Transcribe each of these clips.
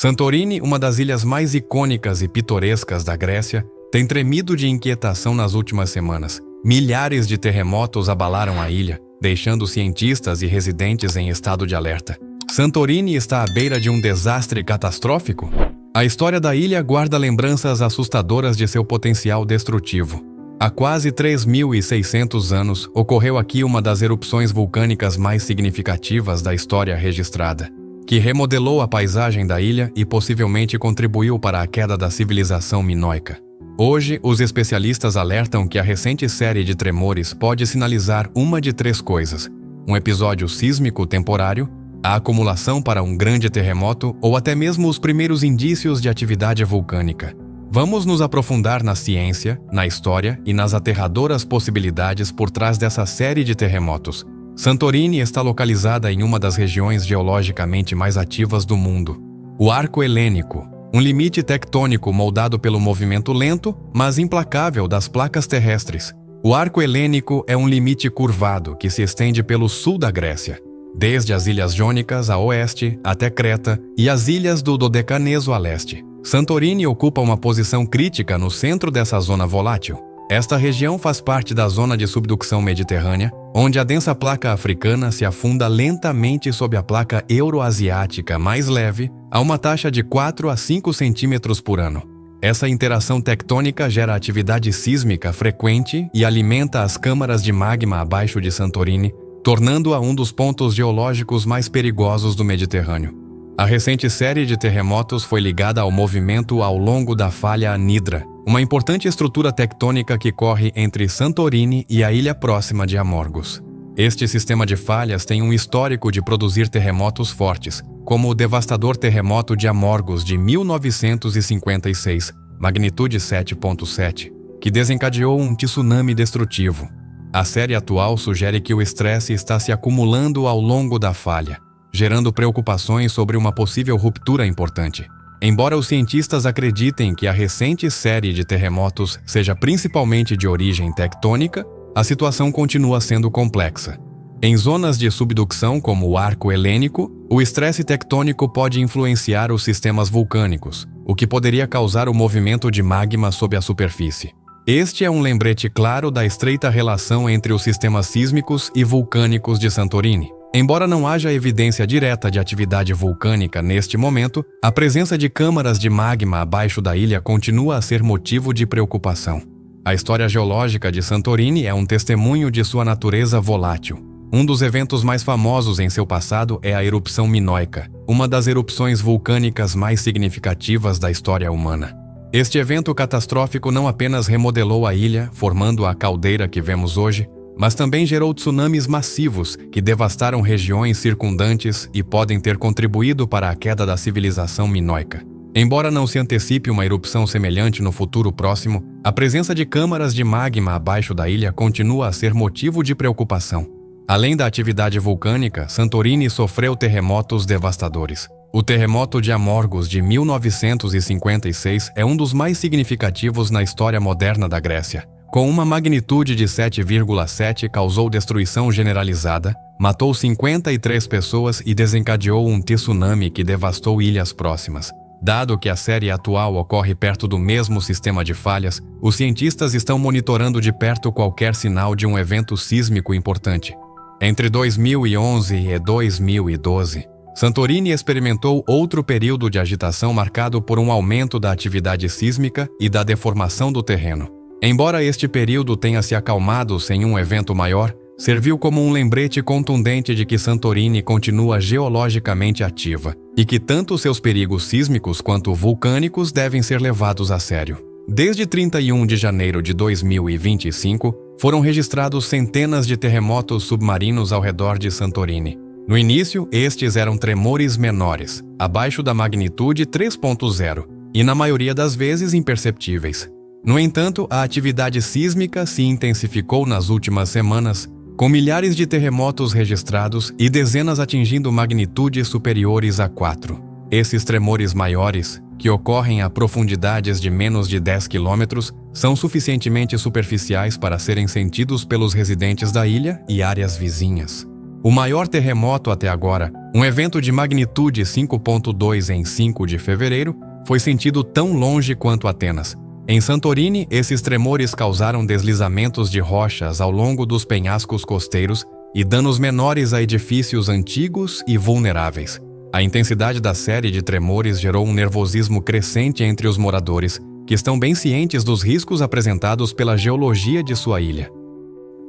Santorini, uma das ilhas mais icônicas e pitorescas da Grécia, tem tremido de inquietação nas últimas semanas. Milhares de terremotos abalaram a ilha, deixando cientistas e residentes em estado de alerta. Santorini está à beira de um desastre catastrófico? A história da ilha guarda lembranças assustadoras de seu potencial destrutivo. Há quase 3.600 anos, ocorreu aqui uma das erupções vulcânicas mais significativas da história registrada, que remodelou a paisagem da ilha e possivelmente contribuiu para a queda da civilização minoica. Hoje, os especialistas alertam que a recente série de tremores pode sinalizar uma de três coisas: um episódio sísmico temporário, a acumulação para um grande terremoto ou até mesmo os primeiros indícios de atividade vulcânica. Vamos nos aprofundar na ciência, na história e nas aterradoras possibilidades por trás dessa série de terremotos. Santorini está localizada em uma das regiões geologicamente mais ativas do mundo, o Arco Helênico, um limite tectônico moldado pelo movimento lento, mas implacável das placas terrestres. O Arco Helênico é um limite curvado que se estende pelo sul da Grécia, desde as Ilhas Jônicas a oeste até Creta e as ilhas do Dodecaneso a leste. Santorini ocupa uma posição crítica no centro dessa zona volátil. Esta região faz parte da zona de subducção mediterrânea, onde a densa placa africana se afunda lentamente sob a placa euroasiática mais leve, a uma taxa de 4 a 5 centímetros por ano. Essa interação tectônica gera atividade sísmica frequente e alimenta as câmaras de magma abaixo de Santorini, tornando-a um dos pontos geológicos mais perigosos do Mediterrâneo. A recente série de terremotos foi ligada ao movimento ao longo da falha Anidra, uma importante estrutura tectônica que corre entre Santorini e a ilha próxima de Amorgos. Este sistema de falhas tem um histórico de produzir terremotos fortes, como o devastador terremoto de Amorgos de 1956, magnitude 7.7, que desencadeou um tsunami destrutivo. A série atual sugere que o estresse está se acumulando ao longo da falha, gerando preocupações sobre uma possível ruptura importante. Embora os cientistas acreditem que a recente série de terremotos seja principalmente de origem tectônica, a situação continua sendo complexa. Em zonas de subducção como o Arco Helênico, o estresse tectônico pode influenciar os sistemas vulcânicos, o que poderia causar o movimento de magma sob a superfície. Este é um lembrete claro da estreita relação entre os sistemas sísmicos e vulcânicos de Santorini. Embora não haja evidência direta de atividade vulcânica neste momento, a presença de câmaras de magma abaixo da ilha continua a ser motivo de preocupação. A história geológica de Santorini é um testemunho de sua natureza volátil. Um dos eventos mais famosos em seu passado é a erupção minoica, uma das erupções vulcânicas mais significativas da história humana. Este evento catastrófico não apenas remodelou a ilha, formando a caldeira que vemos hoje, mas também gerou tsunamis massivos que devastaram regiões circundantes e podem ter contribuído para a queda da civilização minoica. Embora não se antecipe uma erupção semelhante no futuro próximo, a presença de câmaras de magma abaixo da ilha continua a ser motivo de preocupação. Além da atividade vulcânica, Santorini sofreu terremotos devastadores. O terremoto de Amorgos de 1956 é um dos mais significativos na história moderna da Grécia. Com uma magnitude de 7,7, causou destruição generalizada, matou 53 pessoas e desencadeou um tsunami que devastou ilhas próximas. Dado que a série atual ocorre perto do mesmo sistema de falhas, os cientistas estão monitorando de perto qualquer sinal de um evento sísmico importante. Entre 2011 e 2012, Santorini experimentou outro período de agitação marcado por um aumento da atividade sísmica e da deformação do terreno. Embora este período tenha se acalmado sem um evento maior, serviu como um lembrete contundente de que Santorini continua geologicamente ativa e que tanto seus perigos sísmicos quanto vulcânicos devem ser levados a sério. Desde 31 de janeiro de 2025, foram registrados centenas de terremotos submarinos ao redor de Santorini. No início, estes eram tremores menores, abaixo da magnitude 3.0, e na maioria das vezes imperceptíveis. No entanto, a atividade sísmica se intensificou nas últimas semanas, com milhares de terremotos registrados e dezenas atingindo magnitudes superiores a 4. Esses tremores maiores, que ocorrem a profundidades de menos de 10 quilômetros, são suficientemente superficiais para serem sentidos pelos residentes da ilha e áreas vizinhas. O maior terremoto até agora, Um evento de magnitude 5.2 em 5 de fevereiro foi sentido tão longe quanto Atenas. Em Santorini, esses tremores causaram deslizamentos de rochas ao longo dos penhascos costeiros e danos menores a edifícios antigos e vulneráveis. A intensidade da série de tremores gerou um nervosismo crescente entre os moradores, que estão bem cientes dos riscos apresentados pela geologia de sua ilha.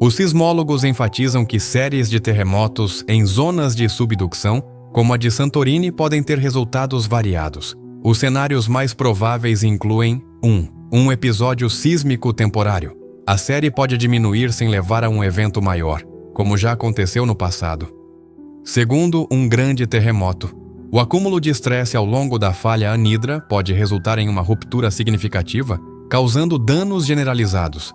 Os sismólogos enfatizam que séries de terremotos em zonas de subducção, como a de Santorini, podem ter resultados variados. Os cenários mais prováveis incluem 1. Um episódio sísmico temporário. A série pode diminuir sem levar a um evento maior, como já aconteceu no passado. Segundo, um grande terremoto. O acúmulo de estresse ao longo da falha anidra pode resultar em uma ruptura significativa, causando danos generalizados.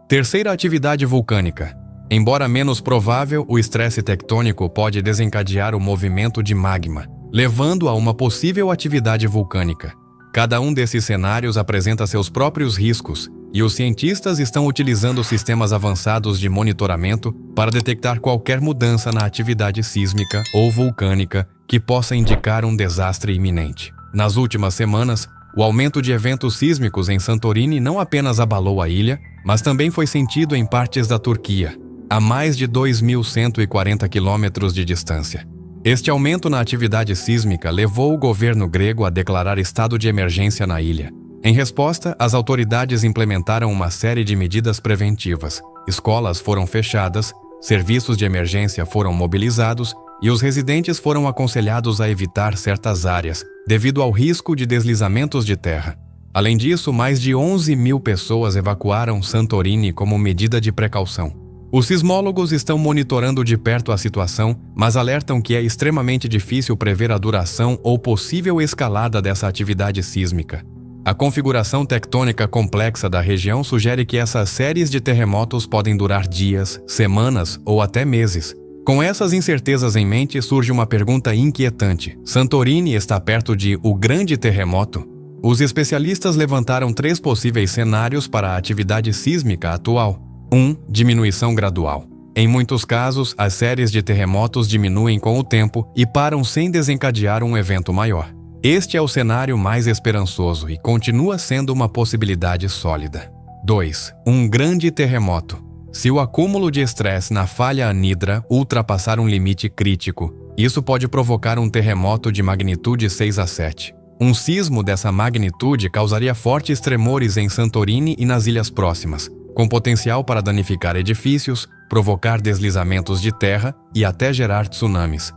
Terceira, atividade vulcânica. Embora menos provável, o estresse tectônico pode desencadear o movimento de magma, levando a uma possível atividade vulcânica. Cada um desses cenários apresenta seus próprios riscos, e os cientistas estão utilizando sistemas avançados de monitoramento para detectar qualquer mudança na atividade sísmica ou vulcânica que possa indicar um desastre iminente. Nas últimas semanas, o aumento de eventos sísmicos em Santorini não apenas abalou a ilha, mas também foi sentido em partes da Turquia, a mais de 2.140 quilômetros de distância. Este aumento na atividade sísmica levou o governo grego a declarar estado de emergência na ilha. Em resposta, as autoridades implementaram uma série de medidas preventivas. Escolas foram fechadas, serviços de emergência foram mobilizados e os residentes foram aconselhados a evitar certas áreas, devido ao risco de deslizamentos de terra. Além disso, mais de 11.000 pessoas evacuaram Santorini como medida de precaução. Os sismólogos estão monitorando de perto a situação, mas alertam que é extremamente difícil prever a duração ou possível escalada dessa atividade sísmica. A configuração tectônica complexa da região sugere que essas séries de terremotos podem durar dias, semanas ou até meses. Com essas incertezas em mente, surge uma pergunta inquietante. Santorini está perto de o grande terremoto? Os especialistas levantaram 3 possíveis cenários para a atividade sísmica atual. 1. Diminuição gradual. Em muitos casos, as séries de terremotos diminuem com o tempo e param sem desencadear um evento maior. Este é o cenário mais esperançoso e continua sendo uma possibilidade sólida. 2. Um grande terremoto. Se o acúmulo de estresse na falha anidra ultrapassar um limite crítico, isso pode provocar um terremoto de magnitude 6 a 7. Um sismo dessa magnitude causaria fortes tremores em Santorini e nas ilhas próximas, com potencial para danificar edifícios, provocar deslizamentos de terra e até gerar tsunamis.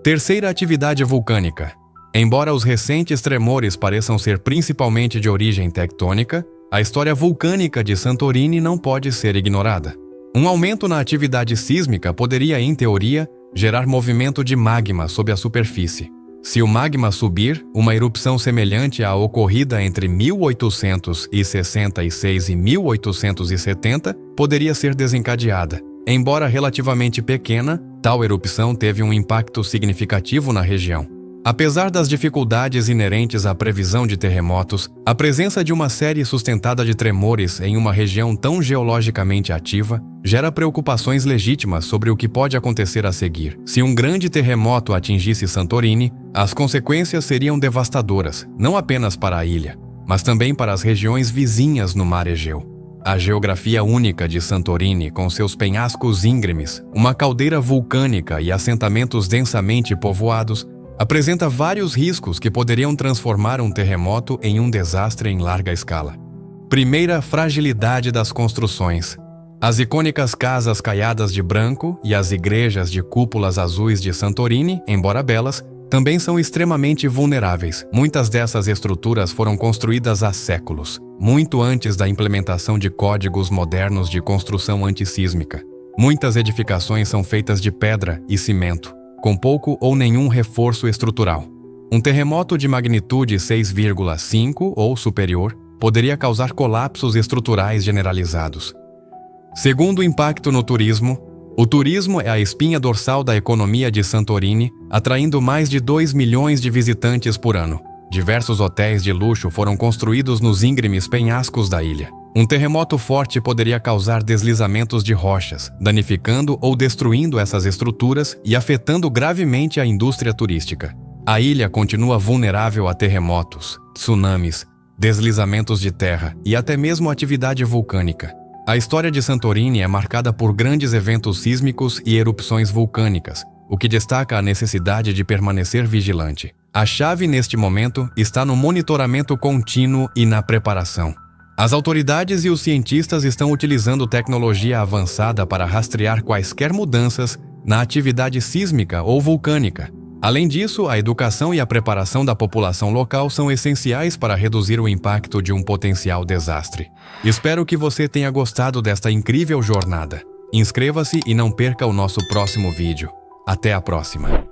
Terceira, atividade vulcânica. Embora os recentes tremores pareçam ser principalmente de origem tectônica, a história vulcânica de Santorini não pode ser ignorada. Um aumento na atividade sísmica poderia, em teoria, gerar movimento de magma sob a superfície. Se o magma subir, uma erupção semelhante à ocorrida entre 1866 e 1870 poderia ser desencadeada. Embora relativamente pequena, tal erupção teve um impacto significativo na região. Apesar das dificuldades inerentes à previsão de terremotos, a presença de uma série sustentada de tremores em uma região tão geologicamente ativa gera preocupações legítimas sobre o que pode acontecer a seguir. Se um grande terremoto atingisse Santorini, as consequências seriam devastadoras, não apenas para a ilha, mas também para as regiões vizinhas no Mar Egeu. A geografia única de Santorini, com seus penhascos íngremes, uma caldeira vulcânica e assentamentos densamente povoados, apresenta vários riscos que poderiam transformar um terremoto em um desastre em larga escala. Primeira, fragilidade das construções. As icônicas casas caiadas de branco e as igrejas de cúpulas azuis de Santorini, embora belas, também são extremamente vulneráveis. Muitas dessas estruturas foram construídas há séculos, muito antes da implementação de códigos modernos de construção antissísmica. Muitas edificações são feitas de pedra e cimento, com pouco ou nenhum reforço estrutural. Um terremoto de magnitude 6,5 ou superior poderia causar colapsos estruturais generalizados. Segundo o impacto no turismo, o turismo é a espinha dorsal da economia de Santorini, atraindo mais de 2 milhões de visitantes por ano. Diversos hotéis de luxo foram construídos nos íngremes penhascos da ilha. Um terremoto forte poderia causar deslizamentos de rochas, danificando ou destruindo essas estruturas e afetando gravemente a indústria turística. A ilha continua vulnerável a terremotos, tsunamis, deslizamentos de terra e até mesmo atividade vulcânica. A história de Santorini é marcada por grandes eventos sísmicos e erupções vulcânicas, o que destaca a necessidade de permanecer vigilante. A chave neste momento está no monitoramento contínuo e na preparação. As autoridades e os cientistas estão utilizando tecnologia avançada para rastrear quaisquer mudanças na atividade sísmica ou vulcânica. Além disso, a educação e a preparação da população local são essenciais para reduzir o impacto de um potencial desastre. Espero que você tenha gostado desta incrível jornada. Inscreva-se e não perca o nosso próximo vídeo. Até a próxima!